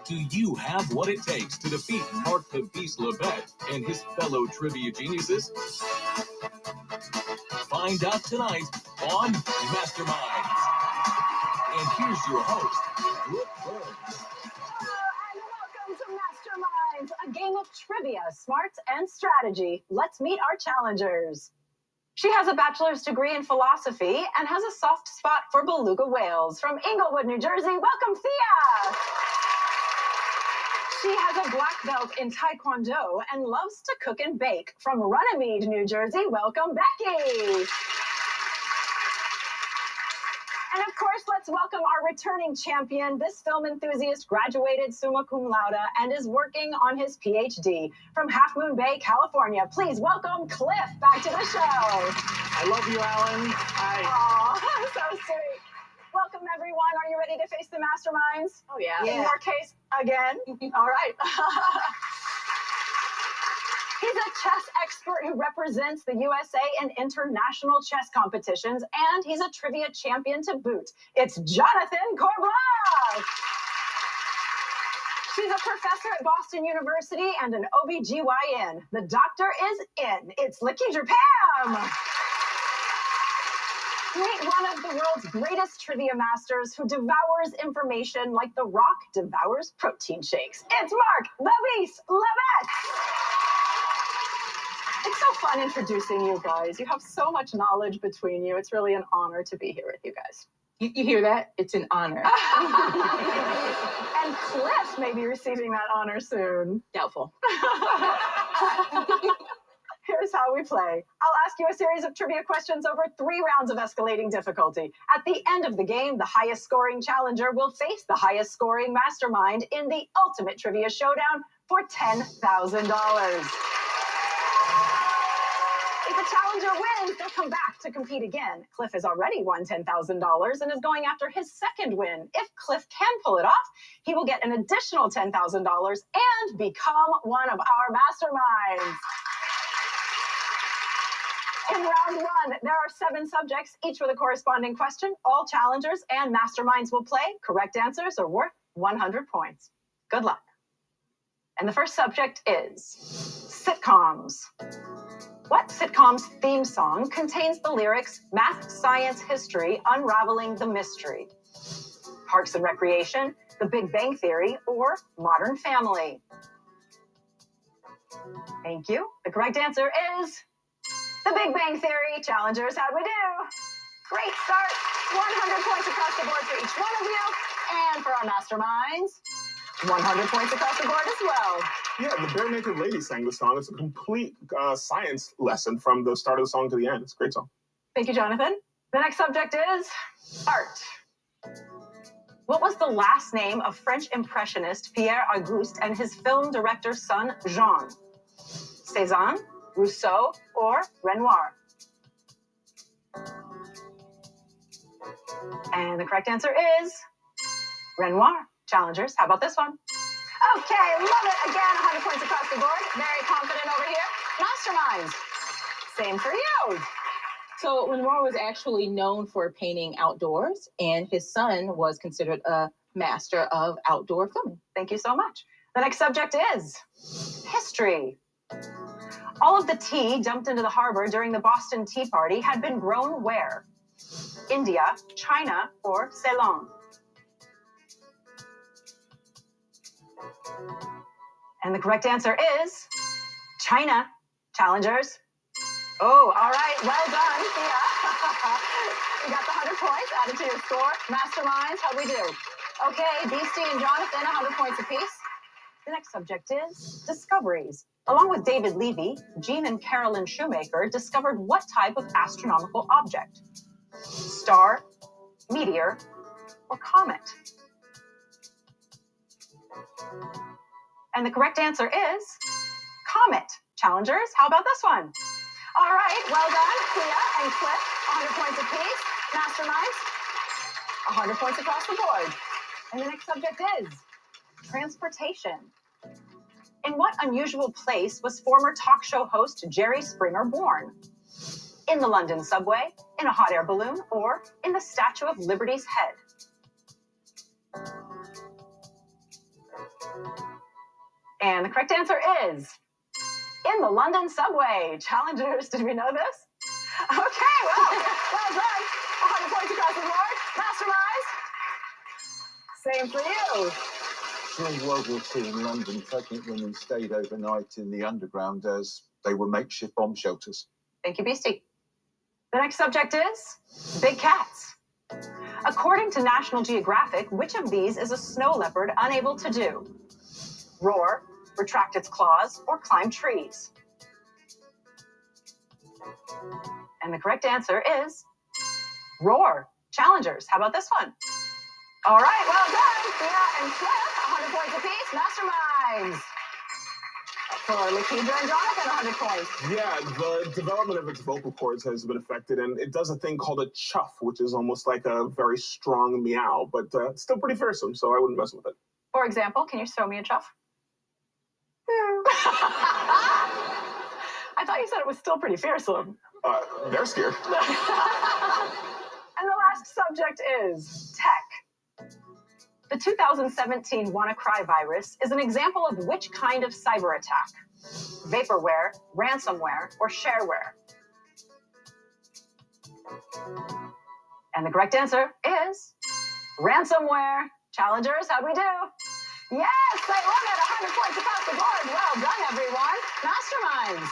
Do you have what it takes to defeat Mark the Beast Lebet and his fellow trivia geniuses? Find out tonight on Masterminds. And here's your host, Brooke Burns. And welcome to Masterminds, a game of trivia, smarts, and strategy. Let's meet our challengers. She has a bachelor's degree in philosophy and has a soft spot for beluga whales. From Inglewood, New Jersey, welcome Thea. She has a black belt in Taekwondo and loves to cook and bake. From Runnymede, New Jersey, welcome Becky. And of course, let's welcome our returning champion. This film enthusiast graduated summa cum laude and is working on his PhD. From Half Moon Bay, California, please welcome Cliff back to the show. I love you, Alan. Hi. Aw, so sweet. Welcome, everyone. Are you ready to face the masterminds? Oh, yeah. In your case, again. All right. He's a chess expert who represents the USA in international chess competitions, and he's a trivia champion to boot. It's Jonathan Corblav. She's a professor at Boston University and an OBGYN. The doctor is in. It's Lakeisha Pam. Meet one of the world's greatest trivia masters who devours information like The Rock devours protein shakes. It's Mark the Beast Lebet. It's so fun introducing you guys. You have so much knowledge between you. It's really an honor to be here with you guys. You hear that? It's an honor. And Cliff may be receiving that honor soon. Doubtful. Here's how we play. I'll ask you a series of trivia questions over 3 rounds of escalating difficulty. At the end of the game, the highest scoring challenger will face the highest scoring mastermind in the ultimate trivia showdown for $10,000. If a challenger wins, they'll come back to compete again. Cliff has already won $10,000 and is going after his second win. If Cliff can pull it off, he will get an additional $10,000 and become one of our masterminds. In round 1, there are 7 subjects, each with a corresponding question. All challengers and masterminds will play. Correct answers are worth 100 points. Good luck. And the first subject is sitcoms. What sitcom's theme song contains the lyrics, Math, Science, History, Unraveling the Mystery? Parks and Recreation, The Big Bang Theory, or Modern Family? Thank you. The correct answer is The Big Bang Theory. Challengers, how'd we do? Great start. 100 points across the board for each one of you. And for our masterminds, 100 points across the board as well. Yeah, the Bare Naked Lady sang the song. It's a complete science lesson from the start of the song to the end. It's a great song. Thank you, Jonathan. The next subject is art. What was the last name of French impressionist Pierre Auguste and his film director's son, Jean? Cézanne, Rousseau, or Renoir? And the correct answer is Renoir. Challengers, how about this one? Okay, love it. Again, 100 points across the board. Very confident over here. Masterminds, same for you. So Renoir was actually known for painting outdoors, and his son was considered a master of outdoor filming. Thank you so much. The next subject is history. All of the tea dumped into the harbor during the Boston Tea Party had been grown where? India, China, or Ceylon? And the correct answer is China. Challengers. Oh, all right. Well done. Yeah. You got the 100 points added to your score. Masterminds, how'd we do? Okay, Beastie and Jonathan, 100 points apiece. The next subject is discoveries. Along with David Levy, Gene and Carolyn Shoemaker discovered what type of astronomical object? Star, meteor, or comet? And the correct answer is comet. Challengers, how about this one? All right, well done, Thea and Cliff, 100 points apiece. Masterminds, 100 points across the board. And the next subject is transportation. In what unusual place was former talk show host Jerry Springer born? In the London subway, in a hot air balloon, or in the Statue of Liberty's head? And the correct answer is in the London subway. Challengers, did we know this? Okay, well done. 100 points across the board. Masterminds, same for you. During World War II in London, pregnant women stayed overnight in the underground as they were makeshift bomb shelters. Thank you, Beastie. The next subject is big cats. According to National Geographic, which of these is a snow leopard unable to do? Roar, retract its claws, or climb trees? And the correct answer is roar. Challengers, how about this one? All right, well done. Thea and Cliff, 100 points apiece. Masterminds. For Lakeisha and Jonathan, 100 points. Yeah, the development of its vocal cords has been affected, and it does a thing called a chuff, which is almost like a very strong meow, but it's still pretty fearsome, so I wouldn't mess with it. For example, can you show me a chuff? I thought you said it was still pretty fearsome. They're scared. And the last subject is tech. The 2017 WannaCry virus is an example of which kind of cyber attack? Vaporware, ransomware, or shareware? And the correct answer is ransomware. Challengers, how'd we do? Yes, they won it. 100 points across the board. Well done, everyone. Masterminds.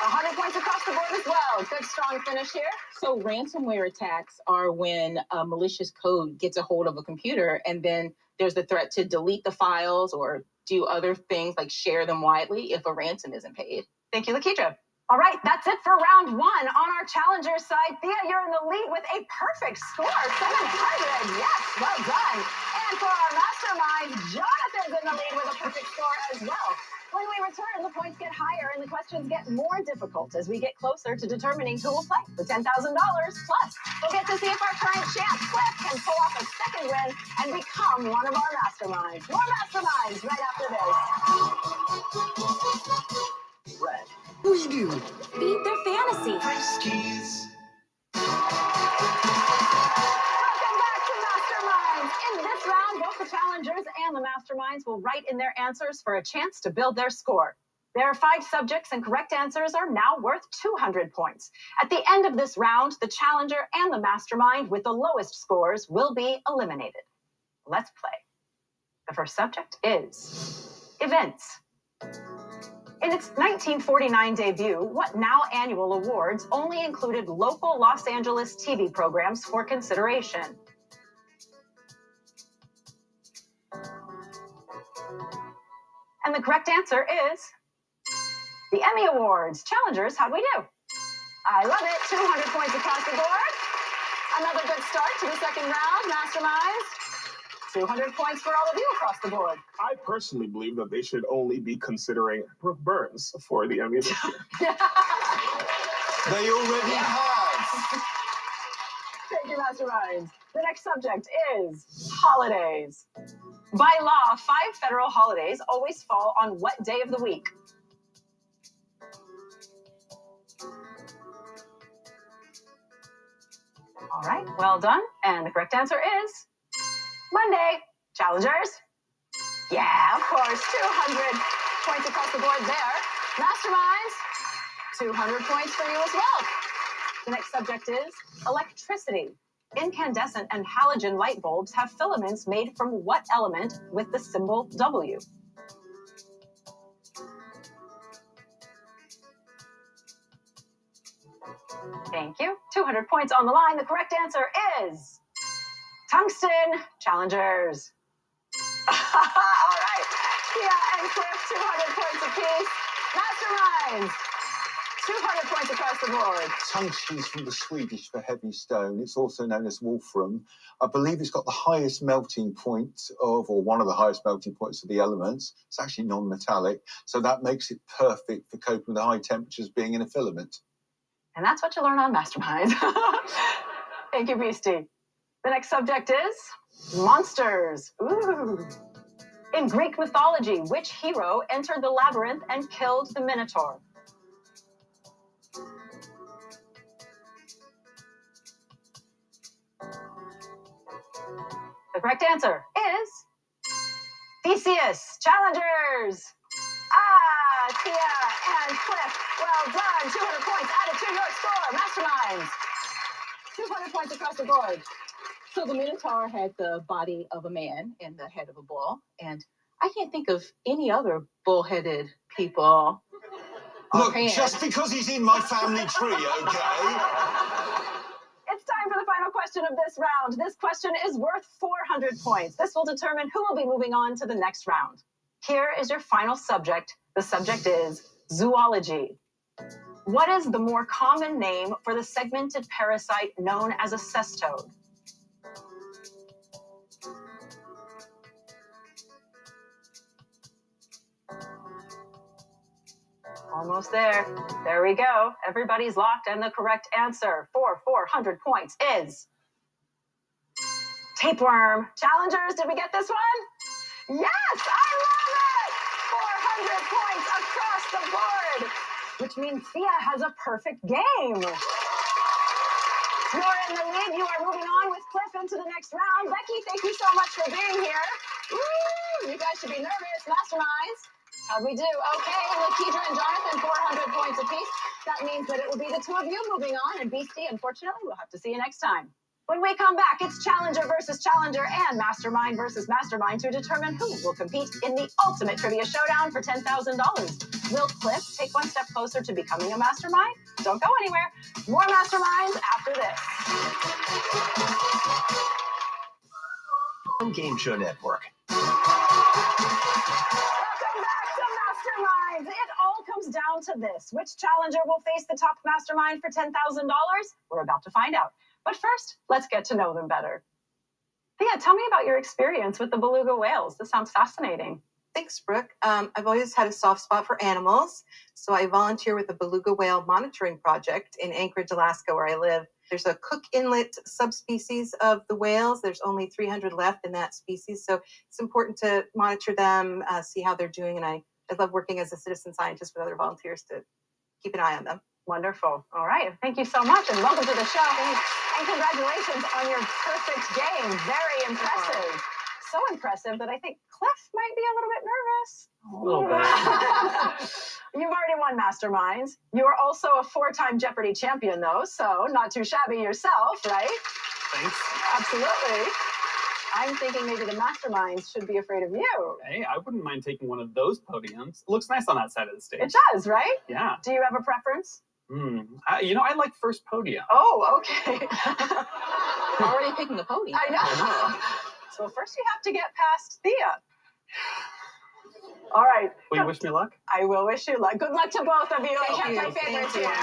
100 points across the board as well. Good, strong finish here. So ransomware attacks are when a malicious code gets a hold of a computer, and then there's the threat to delete the files or do other things like share them widely if a ransom isn't paid. Thank you, Lakeisha. All right, that's it for round one. On our challenger side, Thea, you're in the lead with a perfect score, 700. Yes, well done. And for our mastermind, Jonathan's in the lead with a perfect score as well. When we return, the points get higher and the questions get more difficult as we get closer to determining who will play for $10,000. Plus, we'll get to see if our current champ, Cliff, can pull off a second win and become one of our masterminds. More masterminds right after this. Red. We do. Beat their fantasy. Friskies. Welcome back to Masterminds. In this round, both the challengers and the masterminds will write in their answers for a chance to build their score. There are 5 subjects, and correct answers are now worth 200 points. At the end of this round, the challenger and the mastermind with the lowest scores will be eliminated. Let's play. The first subject is events. In its 1949 debut, what now annual awards only included local Los Angeles TV programs for consideration? And the correct answer is the Emmy Awards. Challengers, how'd we do? I love it. 200 points across the board. Another good start to the second round. Masterminds. 200 points for all of you across the board. I personally believe that they should only be considering Brooke Burns for the Emmy this year. They already have. Thank you, Masterminds. The next subject is holidays. By law, 5 federal holidays always fall on what day of the week? All right, well done. And the correct answer is Monday. Challengers? Yeah, of course. 200 points across the board there. Masterminds? 200 points for you as well. The next subject is electricity. Incandescent and halogen light bulbs have filaments made from what element with the symbol W? Thank you. 200 points on the line. The correct answer is tungsten. Challengers. All right. Thea and Cliff, 200 points apiece. Masterminds. 200 points across the board. Tungsten is from the Swedish for heavy stone. It's also known as wolfram. I believe it's got the highest melting point of, or one of the highest melting points of the elements. It's actually non-metallic, so that makes it perfect for coping with the high temperatures being in a filament. And that's what you learn on Masterminds. Thank you, Beastie. The next subject is monsters. Ooh. In Greek mythology, which hero entered the labyrinth and killed the Minotaur? The correct answer is Theseus, challengers. Ah, Tia and Cliff. Well done. 200 points added to your score, masterminds. 200 points across the board. So the Minotaur had the body of a man and the head of a bull. And I can't think of any other bull-headed people. Look, just because he's in my family tree, okay? It's time for the final question of this round. This question is worth 400 points. This will determine who will be moving on to the next round. Here is your final subject. The subject is zoology. What is the more common name for the segmented parasite known as a cestode? Almost there. There we go. Everybody's locked, and the correct answer for 400 points is tapeworm. Challengers, did we get this one? Yes, I love it! 400 points across the board, which means Thea has a perfect game. You're in the lead. You are moving on with Cliff into the next round. Becky, thank you so much for being here. Woo! You guys should be nervous. Masterminds. How'd we do? Okay, Lakedra and Jonathan, 400 points apiece. That means that it will be the two of you moving on, and Beastie, unfortunately, we'll have to see you next time. When we come back, it's Challenger versus Challenger and Mastermind versus Mastermind to determine who will compete in the ultimate trivia showdown for $10,000. Will Cliff take one step closer to becoming a Mastermind? Don't go anywhere. More Masterminds after this. Game Show Network. Welcome back to Masterminds. It all comes down to this. Which challenger will face the top mastermind for $10,000? We're about to find out. But first, let's get to know them better. Thea, tell me about your experience with the beluga whales. This sounds fascinating. Thanks, Brooke. I've always had a soft spot for animals, so I volunteer with the Beluga Whale Monitoring Project in Anchorage, Alaska, where I live. There's a Cook Inlet subspecies of the whales. There's only 300 left in that species, so it's important to monitor them, see how they're doing, and I love working as a citizen scientist with other volunteers to keep an eye on them. Wonderful. All right. Thank you so much, and welcome to the show. And congratulations on your perfect game. Very impressive. So impressive that I think Cliff might be a little bit nervous. A little bit. You've already won Masterminds. You are also a 4-time Jeopardy champion, though, so not too shabby yourself, right? Thanks. Absolutely. I'm thinking maybe the Masterminds should be afraid of you. Hey, I wouldn't mind taking one of those podiums. It looks nice on that side of the stage. It does, right? Yeah. Do you have a preference? I like first podium. Oh, okay. Already picking the podium. I know. So first you have to get past Thea. All right. Will you wish me luck? I will wish you luck. Good luck to both of you. I kept my Thank favorites you. here.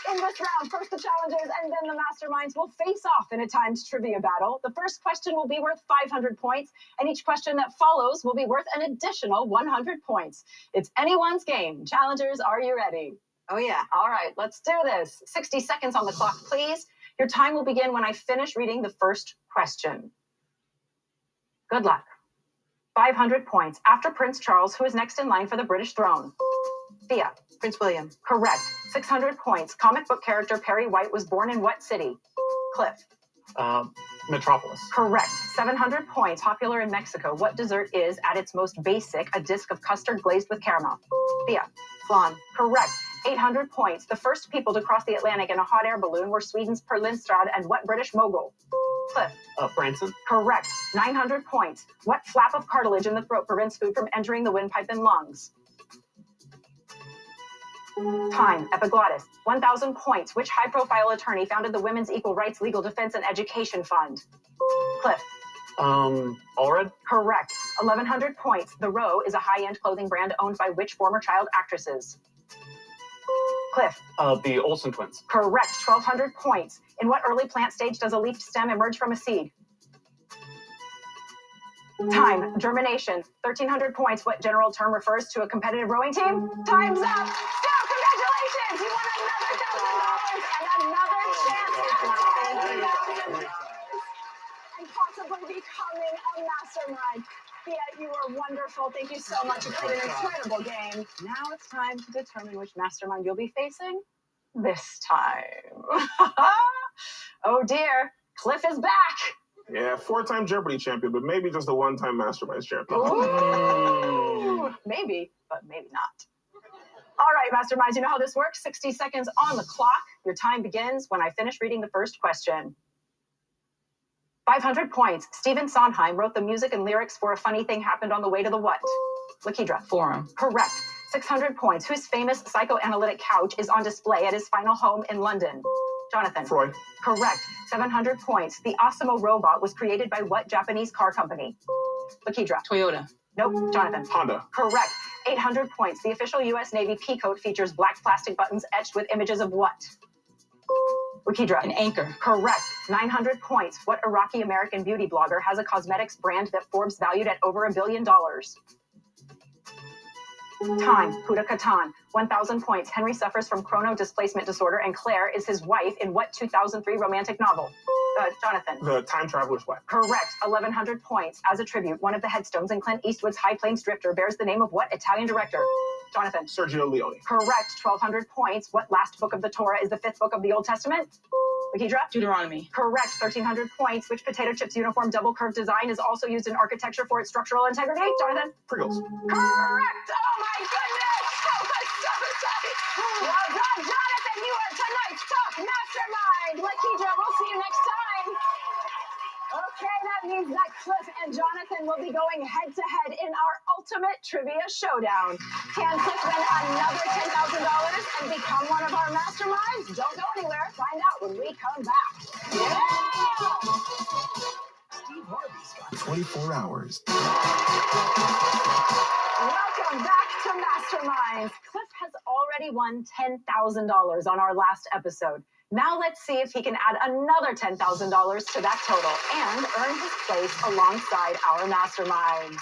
In this round, first the challengers and then the masterminds will face off in a timed trivia battle. The first question will be worth 500 points, and each question that follows will be worth an additional 100 points. It's anyone's game. Challengers, are you ready? Oh, yeah. All right, let's do this. 60 seconds on the clock, please. Your time will begin when I finish reading the first question. Good luck. 500 points. After Prince Charles, who is next in line for the British throne? Thea. Prince William. Correct. 600 points. Comic book character Perry White was born in what city? Cliff. Metropolis. Correct. 700 points. Popular in Mexico. What dessert is, at its most basic, a disc of custard glazed with caramel? Thea. Flan. Correct. 800 points. The first people to cross the Atlantic in a hot air balloon were Sweden's Per Lindstrand and what British mogul? Cliff. Branson. Correct. 900 points. What flap of cartilage in the throat prevents food from entering the windpipe and lungs? Time. Epiglottis. 1,000 points. Which high-profile attorney founded the Women's Equal Rights Legal Defense and Education Fund? Cliff. Allred. Correct. 1,100 points. The Row is a high-end clothing brand owned by which former child actresses? Cliff. The Olsen twins. Correct. 1,200 points. In what early plant stage does a leafed stem emerge from a seed? Time. Germination. 1,300 points. What general term refers to a competitive rowing team? Time's up. Still, congratulations. You won another $1,000 and another chance at $10,000 and possibly becoming a mastermind. Thea, you were wonderful. Thank you so much. You played an incredible game. Now it's time to determine which mastermind you'll be facing this time. Oh dear, Cliff is back. Yeah, 4-time Jeopardy champion, but maybe just a one-time Masterminds champion. Ooh, maybe, but maybe not. All right, Masterminds, you know how this works? 60 seconds on the clock. Your time begins when I finish reading the first question. 500 points. Stephen Sondheim wrote the music and lyrics for A Funny Thing Happened on the Way to the What? Lakidra. Forum. Correct. 600 points. Whose famous psychoanalytic couch is on display at his final home in London? Jonathan. Freud. Correct. 700 points. The Osimo robot was created by what Japanese car company? Lakidra. Toyota. Nope. Jonathan. Honda. Correct. 800 points. The official U.S. Navy peacoat features black plastic buttons etched with images of what? Lakidra. An anchor. Correct. 900 points. What Iraqi-American beauty blogger has a cosmetics brand that Forbes valued at over $1 billion? Time. Huda Katan. 1,000 points. Henry suffers from chrono displacement disorder, and Claire is his wife in what 2003 romantic novel? Jonathan. The Time Traveler's Wife. Correct. 1,100 points. As a tribute, one of the headstones in Clint Eastwood's High Plains Drifter bears the name of what Italian director? Jonathan. Sergio Leone. Correct. 1,200 points. What last book of the Torah is the fifth book of the Old Testament? Lakidra. Deuteronomy. Correct. 1,300 points. Which potato chips uniform double curved design is also used in architecture for its structural integrity? Jonathan. Pringles. Correct. Oh my goodness. That was so tight. Well done, Jonathan. You are tonight's top mastermind. Lakidra, we'll see you next time. Okay, that means that Cliff and Jonathan will be going head-to-head in our ultimate trivia showdown. Can Cliff win another $10,000 and become one of our masterminds? Don't go anywhere. Find out when we come back. Yeah! Steve Harvey's got 24 hours. Welcome back to Masterminds. Cliff has already won $10,000 on our last episode. Now let's see if he can add another $10,000 to that total and earn his place alongside our masterminds.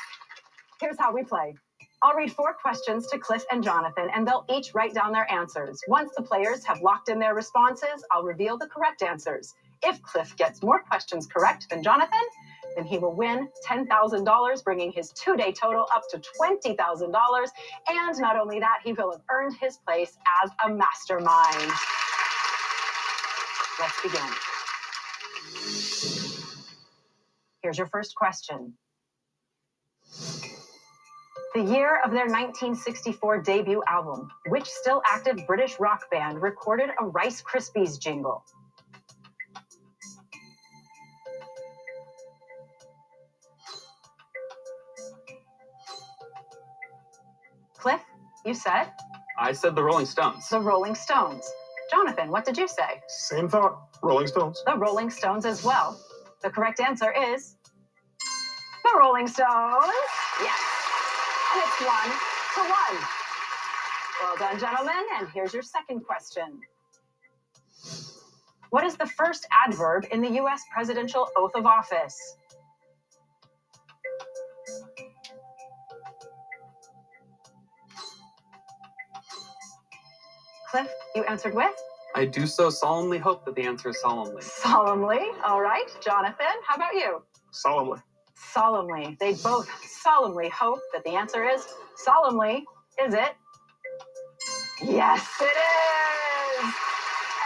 Here's how we play. I'll read 4 questions to Cliff and Jonathan, and they'll each write down their answers. Once the players have locked in their responses, I'll reveal the correct answers. If Cliff gets more questions correct than Jonathan, then he will win $10,000, bringing his 2-day total up to $20,000. And not only that, he will have earned his place as a mastermind. Let's begin. Here's your first question. The year of their 1964 debut album, which still active British rock band recorded a Rice Krispies jingle? Cliff, you said? I said the Rolling Stones. The Rolling Stones. Jonathan, what did you say? Same thought. Rolling Stones. The Rolling Stones as well. The correct answer is the Rolling Stones. Yes. And it's 1-1. Well done, gentlemen. And here's your second question. What is the first adverb in the U.S. presidential oath of office? Cliff, you answered with? I do so solemnly hope that the answer is solemnly. Solemnly. All right. Jonathan, how about you? Solemnly. Solemnly. They both solemnly hope that the answer is solemnly. Is it? Yes, it is.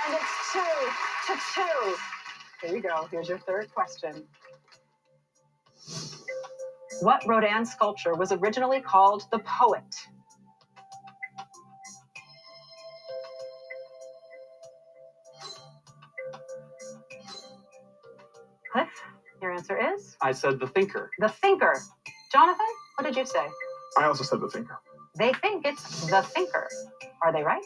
And it's 2-2. Here you go. Here's your third question. What Rodin sculpture was originally called The Poet? Cliff, your answer is? I said the Thinker. The Thinker. Jonathan, what did you say? I also said the Thinker. They think it's The Thinker. Are they right?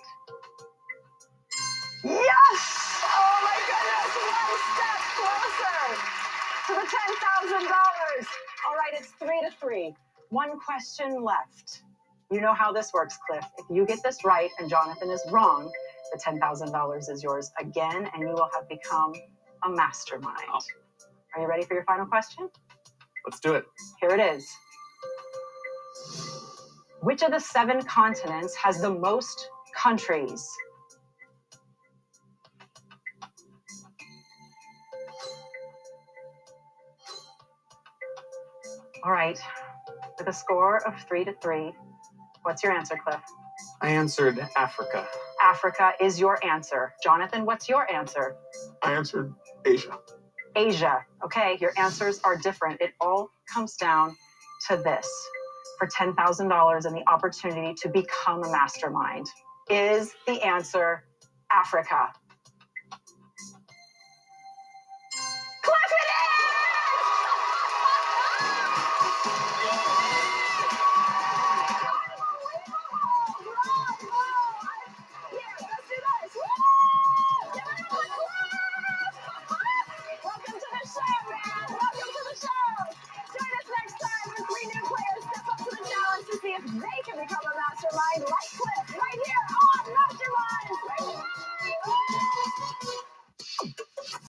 Yes! Oh my goodness, one step closer to the $10,000. All right, it's 3-3. One question left. You know how this works, Cliff. If you get this right and Jonathan is wrong, the $10,000 is yours again, and you will have become a mastermind. Oh. Are you ready for your final question? Let's do it. Here it is. Which of the 7 continents has the most countries? All right. With a score of 3-3, what's your answer, Cliff? I answered Africa. Africa is your answer. Jonathan, what's your answer? I answered Asia. Asia. Okay, your answers are different. It all comes down to this. For $10,000 and the opportunity to become a mastermind. Is the answer Africa? Cliff, it Welcome to the show, man! Welcome to the show! Join us next time when 3 new players step up to the challenge to see if they can become a mastermind like Cliff.